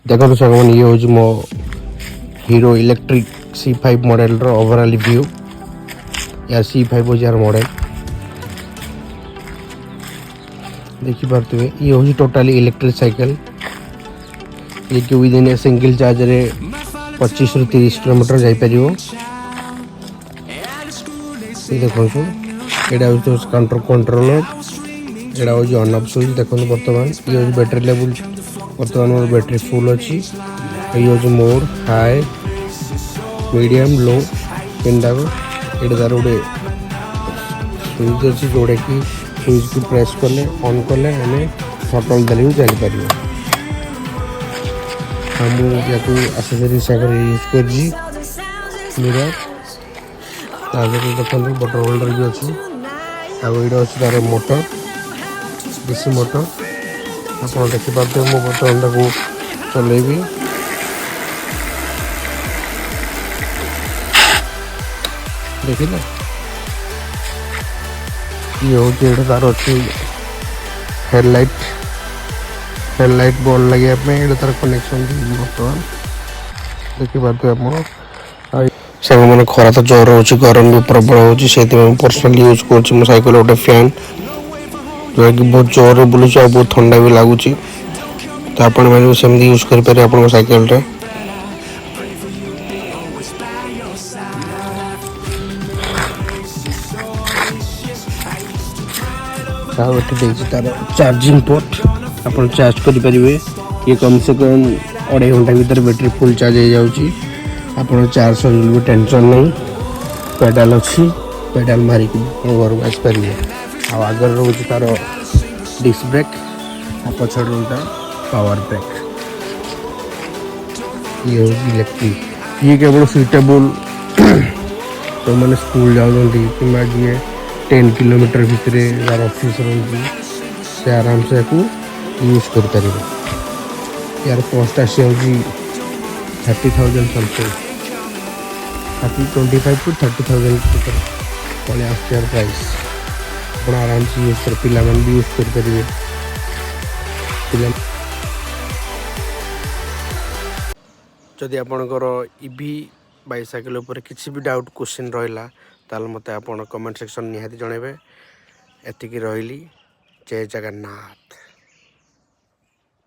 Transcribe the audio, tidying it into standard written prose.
देखो सामान ये हूँ मो हीरो इलेक्ट्रिक C5 मॉडल रो ओवरऑल व्यू या C5 हूँ यार मॉडल देखी पार्थे ये हूँ टोटाली इलेक्ट्रिक साइकिल ये कि विदिन ए सिंगल चार्ज रे 25 ରୁ 30 किलोमीटर जाई परियो देखो एटा हूँ कंट्रोलर एटा हूँ ऑन ऑफ स्विच देखो बर्तमान ये हूँ बैटरी लेवल बर्तमान मोर बैटरी फुल अच्छी ये हूँ मोर हाई मीडियम लो तीनटा ये तार गोटे स्विच अच्छी जोड़ा कि स्विच को प्रेस कले ऑन कले आम थटल देले भी चलीपर मुझे आसेसरी सागर यूज कर मिरर देखते बटर होल्डर भी अच्छी आईटा अच्छी तार मोटर डीसी मोटर आप देखिपे मो बर्तमान को चलेबी देखिले ये हूँ तार अच्छी हेडलाइट बॉल लगे तार कनेक्शन बर्तमान देखिपे आप मैंने खरा तो जोर हो गरम भी प्रबल हो पर्सनाली यूज कर साइकिल गोटे फैन जो कि बहुत जोर बुलूँ और बहुत ठंडा भी लगुच तो आपने सेमती यूज करें आप साइकिल रे तार चार्जिंग पोर्ट आप चार्ज करेंगे ये कम से कम 2.5 घंटा भर बैटरी फुल चार्ज हो जाऊँगी आप चार्ज सर भी टेंशन नहीं पेडाल अच्छी पेडाल मारिक घर को आसपारे आगर रोचे तार डिस्क ब्रेक पछड़ रोटा पावर ब्रेक ये हूँ इलेक्ट्रिक ये केवल सुइटेबल तो मैंने स्कूल जाऊँ कि 10 किलोमीटर भितर यार ऑफिस रही से आराम से यूज कर यार कस्ट आसी 30,000 समथिंग 25 to 30,000 पड़े आर प्राइस आप आराम से यूज कर पिला भी यूज करेंगे जदि आपणकर ईवी बाइसाइकेल उपर किसी भी डाउट क्वेश्चन रहा ताल मत आप कमेंट सेक्शन निहाती जनइबे एतिकी रही जय जगन्नाथ।